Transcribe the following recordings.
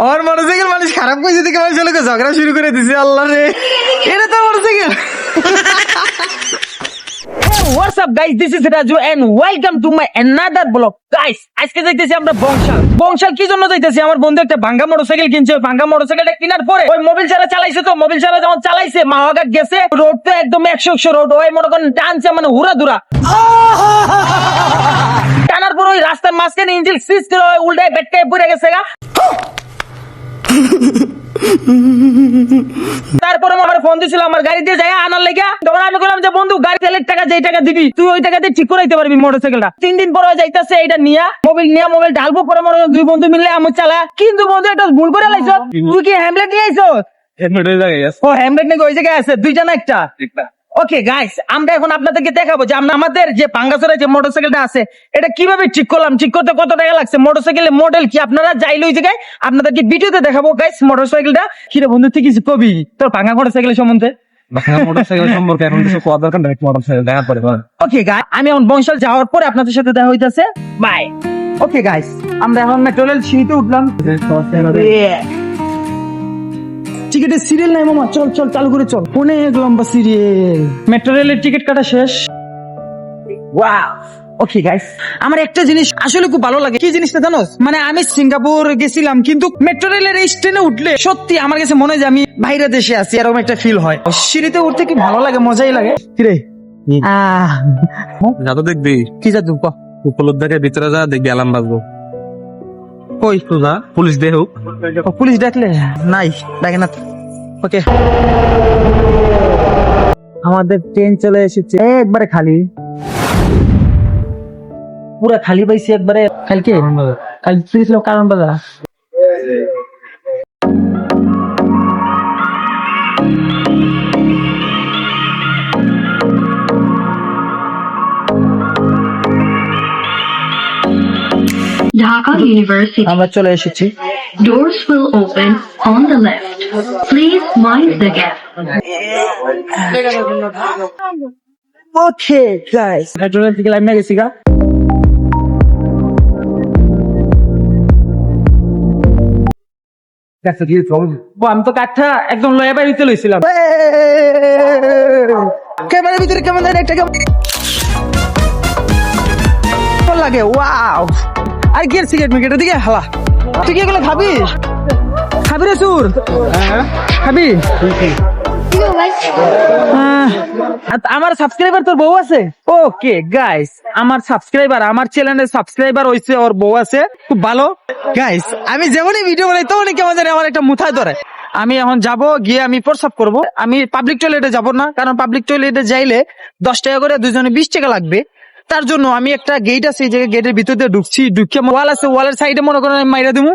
আমার মোটরসাইকেল মানুষ খারাপ করেছে দেখে মানুষ চলে ঝগড়া শুরু করে দিছে। আল্লাহ রে, এটা তো motorcycle. What's up guys, this is Raju and welcome to my another vlog. Guys, আজকে যাইতেছি আমরা বংশাল কি জন্য যাইতেছি? আমার বন্ধু একটা ভাঙ্গা মোটরসাইকেল কিনছে। ওই ভাঙ্গা মোটরসাইকেলটা কেনার পরে ওই মোবিল ছাড়া চালাইছে, তো মোবিল ছাড়া যখন চালাইছে মাওয়াঘাট গেছে, রোড তো একদম 100 রোড, ওই মনে করেন টানছে মানে হুড়াধুরা। টানার পর ওই রাস্তার মাঝখানে ইঞ্জিন সিজ করে উল্টায় বেটকায় পড়ে গেছে গা। তারপরে আমার ফোন দিছিল আমার গাড়ি দিয়ে যায় আনার লেগে। তখন আমি বললাম যে বন্ধু গাড়ি তেলের টাকা যেই টাকা দিবি তুই ওই টাকা দিয়ে ঠিক করাইতে পারবি মোটরসাইকেলটা। 3 দিন পরে যাইতেছে এটা নিয়ে মোবিল ঢালবো পরে মনে দুই বন্ধু মিলে আমি চালা। কিন্তু বন্ধু একটা ভুল করে লাইছো, তুই কি হ্যামলেট নিয়ে আইছো? ও হ্যামলেট নাকি ওই জায়গায় আছে, দুইটা না একটা? ওকে গাইস, আমরা এখন আপনাদেরকে দেখাবো যে আমরা আমাদের যে পাঙ্গাসরা যে মোটরসাইকেলটা আছে এটা কিভাবে ঠিক করলাম, ঠিক করতে কত টাকা লাগছে, মোটরসাইকেলের মডেল কি, আপনারা যাইলে ওই জায়গায় আপনাদেরকে ভিডিওতে দেখাবো গাইস মোটরসাইকেলটা। কিরে বন্ধু তুই কিছু কবি তোর ভাঙা মোটরসাইকেলের সম্বন্ধে? মোটরসাইকেল সম্পর্কে এখন কিছু কোয়া দরকার নাই, মোটরসাইকেল দেখার পরে। ওকে গাইস, আমি এখন বংশাল যাওয়ার পরে আপনাদের সাথে দেখা হইতাছে। বাই। ওকে গাইস, আমরা এখন মেট্রো রেল সিঁড়িতে উঠলাম। টিকিটের সিরিয়াল নাই মামা, চল চল চালু করে চল, অনেক লম্বা সিরিয়াল। মেট্রো রেলের টিকিট কাটা শেষ। ওয়াও। ওকে গাইস, আমার একটা জিনিস আসলে খুব ভালো লাগে। কি জিনিসটা জানোস? মানে আমি সিঙ্গাপুর গেছিলাম কিন্তু মেট্রো রেলের এই ট্রেনে উঠলে সত্যি আমার কাছে মনে হয় যে আমি বাইরে দেশে আছি, এরকম একটা ফিল হয়। সিঁড়িতে উঠতে কি ভালো লাগে, মজাই লাগে। কিরে যাতো দেখবি কি জাদু ক? উপলব্ধ দেখে ভিতরে যা দেখবি অ্যালার্ম বাজবো। কই তো যা, পুলিশ দেহ পুলিশ ডাকলে? নাই, ডাকে না। ওকে, আমাদের ট্রেন চলে এসেছে, একবারে খালি, পুরা খালি পাইছি একবারে। কালকে ছিল কারণ বাজার। Dhaka University. আমরা চলে এসেছি। Doors will open on the left. Please mind the gap. Okay guys, metro rail থেকে লাইন গেছি গা। আমি তো কাঠটা একদম লয়া বাড়িতে লইছিলাম। ক্যামেরার ভিতরে কেমন জানি একটা কেমন লাগে। ওয়াও, আর কি সিগারেট মিকেটের দিকে হালা। তুই কি এগুলো খাবি? খাবি রে সুর? খাবি? আমার সাবস্ক্রাইবার তোর বউ আছে? ওকে গাইস, আমার সাবস্ক্রাইবার, আমার চ্যানেলের সাবস্ক্রাইবার হইছে, ওর বউ আছে, খুব ভালো। গাইস, আমি যেমনই ভিডিও বানাই তেমনই কেমন জানি আমার একটা মুথায় ধরে। আমি এখন যাব, গিয়ে আমি প্রস্রাব করব। আমি পাবলিক টয়লেটে যাব না, কারণ পাবলিক টয়লেটে যাইলে 10 টাকা করে, দুজনে 20 টাকা লাগবে। তার জন্য আমি একটা গেট আছে, এই জায়গায় গেটের ভিতর দিয়ে ঢুকছি, ঢুকে ওয়াল আছে, ওয়ালের সাইডে মনে করেন আমি মাইরা দেবো।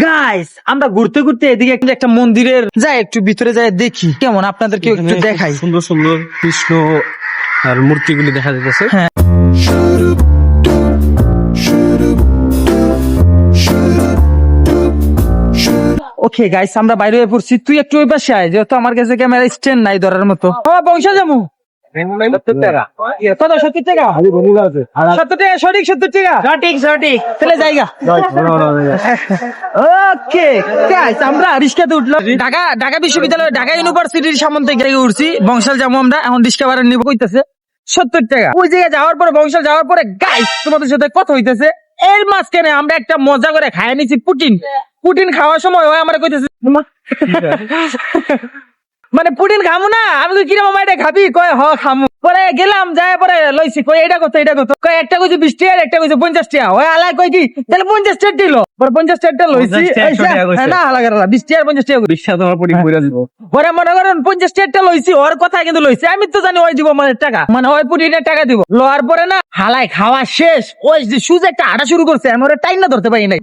গাইস, আমরা ঘুরতে ঘুরতে এদিকে একটা মন্দিরের যাই, একটু ভিতরে যাই দেখি কেমন, আপনাদেরকে একটু দেখাই। সুন্দর সুন্দর কৃষ্ণ আর মূর্তিগুলি দেখা যাচ্ছে। হ্যাঁ, ওকে গাইস, আমরা বাইরে হয়ে পড়ছি। তুই একটু ওই পাশে আয়, যেহেতু আমার কাছে ক্যামেরা স্ট্যান্ড নাই ধরার মতো। বংশা যাবো কত? 70 টাকা? 70 টাকা সঠিক? 70 টাকা সঠিক, তাহলে জায়গা। ওকে গাইস, আমরা রিস্কাতে উঠলাম। ঢাকা বিশ্ববিদ্যালয়, ঢাকা ইউনিভার্সিটির সামনে থেকে উঠছি। বংশাল যাবো আমরা এখন, রিস্কা ভাড়া নিব কইতেছে 70 টাকা। ওই জায়গায় যাওয়ার পরে, বংশাল যাওয়ার পরে গাইস তোমাদের সাথে কথা হইতেছে। এর মাঝখানে আমরা একটা মজা করে খাইয়ে নিছি পুটিন খাওয়ার সময় ওই আমরা কইতেছে মানে পুটিন খামু না। আমি তো কিরম এটা খাবি? কয় হ খামু। পরে গেলাম, যায় পরে লইছি, কই এটা কত কয় একটা কইছে 20 টাকা, একটা কইছে 50 টাকা। ওই আলাই কই কি তাহলে 50 টাকা দিল। পরে 50 টাকা লইছি না, আলাদা 20 টাকা 50 টাকা বিশ্বাস তোমার পুটিন কইরা দিব। পরে মনে করেন 50 টাকা লইছি, ওর কথা কিন্তু লইছি। আমি তো জানি ওই দিব মানে টাকা, মানে ওই পুটিনের টাকা দিব। লওয়ার পরে না হালাই খাওয়া শেষ, ওই যে সুজে একটা হাঁটা শুরু করছে, আমি ওরা টাইম না ধরতে পারি নাই।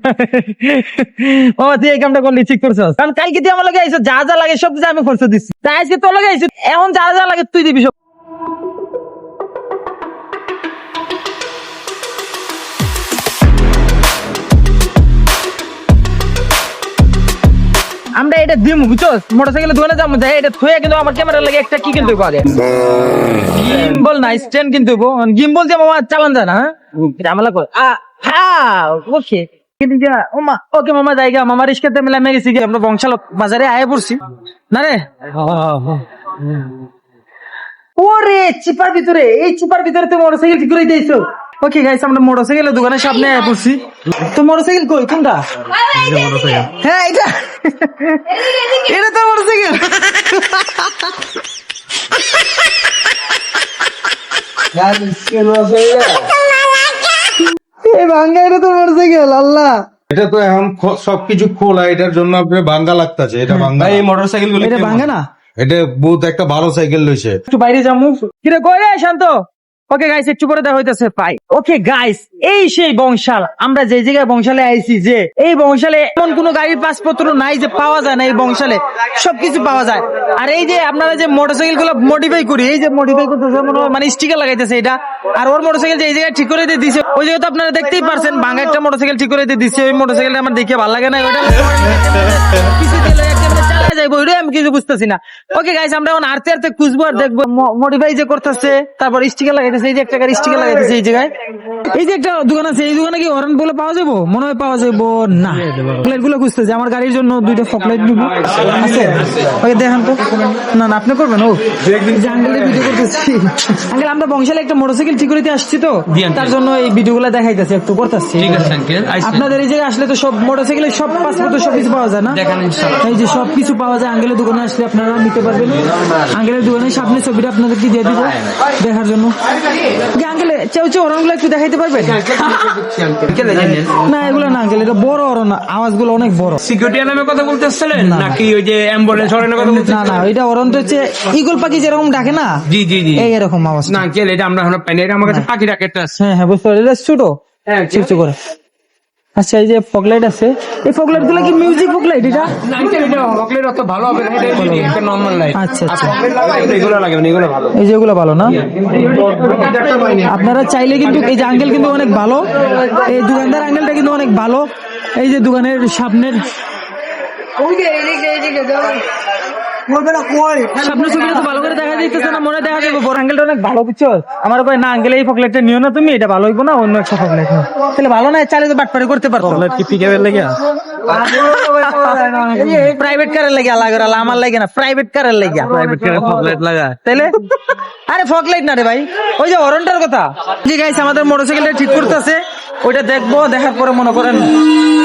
ও তুই এই কামটা করলি ঠিক করছিস, কারণ কালকে তুই আমার লাগে আইছো, যা যা লাগে সব কিছু আমি খরচ দিচ্ছি। তাই আজকে তোর লাগে আইছো, এখন যা যা লাগে তুই দিবি সব। আমরা এটা দিমু বুঝছস, মোটরসাইকেলে ধুয়ে যাবো, যাই এটা থুয়ে কিন্তু আমার ক্যামেরা লাগে একটা কি কিনতে আগে গিম্বল না স্ট্যান্ড কিনতে গিম্বল দিয়ে আমার চালান যায় না। ঝামেলা করে। হ্যাঁ ওকে ওকে মামা জায়গা মামা রিস্কাতে মেলামে গেছি আমরা বংশাল বাজারে আয়ে পড়ছি না রে ওরে চিপার ভিতরে এই চিপার ভিতরে তো মোটরসাইকেল ঠিক করে দিয়েছো ওকে গাইস আমরা মোটরসাইকেলের দোকানের সামনে আয়ে পড়ছি তো মোটরসাইকেল কই কোনটা হ্যাঁ এটা এটা তো মোটরসাইকেল এই ভাঙ্গা এটা তো মোটরসাইকেল আল্লাহ এটা তো এখন সবকিছু খোলা, এটার জন্য আপনার ভাঙ্গা লাগতেছে। এটা ভাঙ্গা এই মোটরসাইকেল গুলো এটা ভাঙ্গা না এটা বহুত একটা ভালো সাইকেল লইছে। একটু বাইরে যাবো কিরে কই রে শান্ত ওকে গাইস একটু পরে দেখা হইতাছে পাই ওকে গাইস এই সেই বংশাল আমরা যে জায়গায় বংশালে আইছি যে এই বংশালে এমন কোনো গাড়ির পাসপত্র নাই যে পাওয়া যায় না এই বংশালে সবকিছু পাওয়া যায় আর এই যে আপনারা যে মোটরসাইকেল গুলো মডিফাই করি এই যে মডিফাই করতেছে মানে স্টিকার লাগাইতেছে এটা আর ওর মোটরসাইকেল যে এই জায়গায় ঠিক করে দিয়ে দিছে ওই জায়গায় তো আপনারা দেখতেই পারছেন ভাঙা একটা মোটরসাইকেল ঠিক করে দিয়ে দিচ্ছে ওই মোটরসাইকেলটা আমার দেখে ভালো লাগে না ওইটা কিছু দিলে একেবারে চালা যাইবো ওইটাই আমি কিছু বুঝতেছি না ওকে গাইস আমরা এখন আরতে আরতে খুঁজবো আর দেখবো মডিফাই যে করতেছে তারপর স্টিকার লাগাইতেছে এই যে একটা গাড়ি স্টিকার লাগাইতেছে এই জায়গায় এই যে একটা দোকান আছে এই দোকানে কি হর্ন বলে পাওয়া যাবো মনে হয় পাওয়া যাবো না ফকলাইট গুলো খুঁজতেছে আমার গাড়ির জন্য দুইটা ফকলাইট নিবো আছে ওকে দেখান তো না না আপনি করবেন ও আঙ্কেলের ভিডিও করতেছি আঙ্কেল আমরা বংশালে একটা মোটরসাইকেল ঠিক করতে আসছি তো তার জন্য এই ভিডিও গুলো দেখাইতেছি একটু করতেছি আপনাদের এই জায়গায় আসলে তো সব মোটরসাইকেলের সব পাসপোর্ট সব কিছু পাওয়া যায় না এই যে সব কিছু পাওয়া যায় আঙ্কেলের দোকানে আসলে আপনারা নিতে পারবেন আঙ্কেলের দোকানের সামনে ছবিটা আপনাদেরকে দিয়ে দিব দেখার জন্য আঙ্কেল চেউ অরণগুলো একটু দেখাইতে পারবেন না এগুলো না আঙ্কেল এটা বড় অরণ আওয়াজ গুলো অনেক বড় সিকিউরিটি নামে কথা বলতেছিলেন নাকি ওই যে অ্যাম্বুলেন্স হরেনের কথা বলতেছেন? না না ওইটা অরণটা হচ্ছে ইগল পাখি যেরকম ডাকে না জি জি জি এই এরকম আওয়াজ না আঙ্কেল এটা আমরা এখন পাইনি, এটা আমার কাছে পাখি ডাকে একটা আছে। হ্যাঁ হ্যাঁ বুঝতে পারছি এটা ছোট হ্যাঁ ছোট করে আচ্ছা এই যে ফগলাইট আছে এই ফগলাইট গুলো কি মিউজিক ফগলাইট এটা না আঙ্কেল এটা হকলের অত ভালো হবে না, এটা একটা নরমাল লাইট। আচ্ছা আচ্ছা এগুলো লাগে না, এগুলো ভালো। এই যে এগুলো ভালো না আপনারা চাইলে কিন্তু এই যে আঙ্কেল কিন্তু অনেক ভালো এই দোকানদার আঙ্কেলটা কিন্তু অনেক ভালো এই যে দোকানের সামনের সামনের ছবিটা তো ভালো করে দেখা যাইতেছে না মনে দেখা যাবে বড় আঙ্কেলটা অনেক ভালো বুঝছো আমার কয় না আঙ্কেল এই ফকলেটটা নিও না তুমি এটা ভালো হইবো না অন্য একটা ফকলেট তাহলে ভালো না চাইলে তো বাটপারি করতে পারতো কি পিকআপের লাগে প্রাইভেট কারের লাগে আলাদা করে আমার লাগে না প্রাইভেট কারের লাগে প্রাইভেট কারে ফগলাইট লাগা তাইলে আরে ফকলাইট না রে ভাই ওই যে হরনটার কথা জি গাইস আমাদের মোটরসাইকেলটা ঠিক করতেছে ওইটা দেখবো দেখার পরে মনে করেন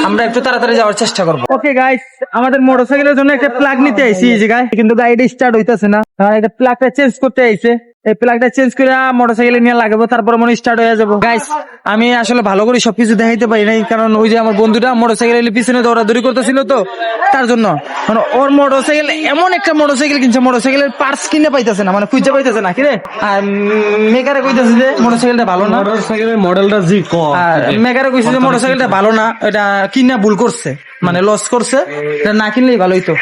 আমরা একটু তাড়াতাড়ি যাওয়ার চেষ্টা করবো ওকে গাইস আমাদের মোটরসাইকেলের জন্য একটা প্লাগ নিতে আইছি এই জায়গায় কিন্তু গাড়িটা স্টার্ট হইতাছে না এটা প্লাগটা চেঞ্জ করতে আইছে এই প্লাগটা চেঞ্জ করে মোটরসাইকেলে নিয়ে লাগাবো তারপরে মনে স্টার্ট হয়ে যাবো গাইস আমি আসলে ভালো করে সবকিছু দেখাইতে পারি নাই কারণ ওই যে আমার বন্ধুটা মোটরসাইকেলের পিছনে দৌড়াদৌড়ি করতেছিল তো তার জন্য মানে ওর মোটরসাইকেল এমন একটা মোটরসাইকেল কিনছে মোটরসাইকেলের পার্টস কিনে পাইতেছে না মানে খুঁজে পাইতেছে না কিরে আর মেকারে কইতেছে যে মোটরসাইকেলটা ভালো না মোটরসাইকেলের মডেলটা জি কম আর মেকারে কইছে যে মোটরসাইকেলটা ভালো না এটা কিনা ভুল করছে মানে লস করছে এটা না কিনলেই ভালোই তো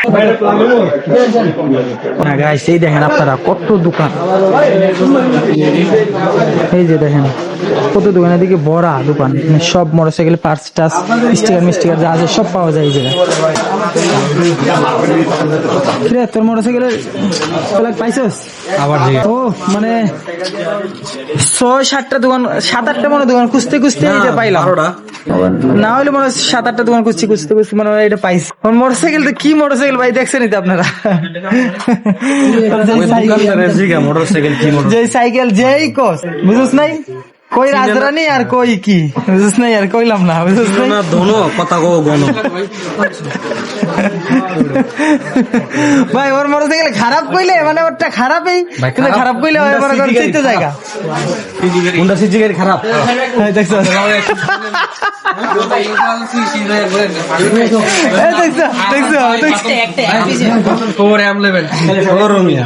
না গাইস এই দেখেন আপনারা কত দোকান এই যে দেখেন কত দোকানের দিকে বড় দোকান মানে সব মোটরসাইকেল পার্টস টাস স্টিকার মিস্টিকার যা আছে সব পাওয়া যায় এই জায়গায় কিরে তোর মোটরসাইকেলের প্লাগ পাইছস আবার ও মানে 6-7টা দোকান 7-8টা মনে দোকান খুঁজতে খুঁজতে এই যে পাইলাম না হলে মনে 7-8টা দোকান খুঁজতে খুঁজতে মানে এটা পাইছি মোটরসাইকেলটা কি মোটরসাইকেল ভাই দেখছেনই তো আপনারা মোটরসাইকেল কি যে সাইকেল যেই কস বুঝছ নাই কই রাজরানী আর কই কি বুঝছ নাই আর কইলাম না বুঝছ নাই না দোনো কথা কো গনো ভাই ওর মোটরসাইকেল খারাপ কইলে মানে ওরটা খারাপই কিন্তু খারাপ কইলে ওর মনে করেন চিত্তে জায়গা হোন্ডা সিজি গাড়ি খারাপ দেখছো ওরে আম লেভেল রোমিয়া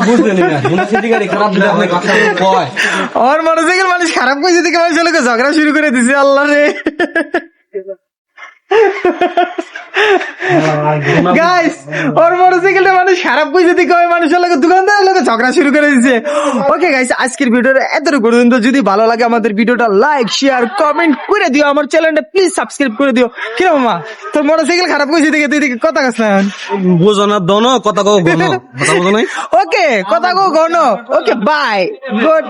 বুঝলেন না হোন্ডা সিজি গাড়ি খারাপ দিলে আপনি কথা কয় ওর মোটরসাইকেল মানুষ খারাপ কইছে দেখে মানুষ লোকে ঝগড়া শুরু করে দিছে আল্লাহ রে গাইস ওর মোটরসাইকেলটা মানুষ খারাপ কইছে দেখে ওই মানুষের লোকে দোকানদারের লোকে ঝগড়া শুরু করে দিছে ওকে গাইস আজকের ভিডিওটা এতটুকু পর্যন্ত যদি ভালো লাগে আমাদের ভিডিওটা লাইক শেয়ার কমেন্ট করে দিও আমার চ্যানেলটা প্লিজ সাবস্ক্রাইব করে দিও কি মামা তোর মোটরসাইকেল খারাপ কইছে দেখে তুই দেখে কথা কাছ না বুঝো না দোনো কথা কো গনো কথা বুঝো নাই ওকে কথা কো গনো ওকে বাই গুড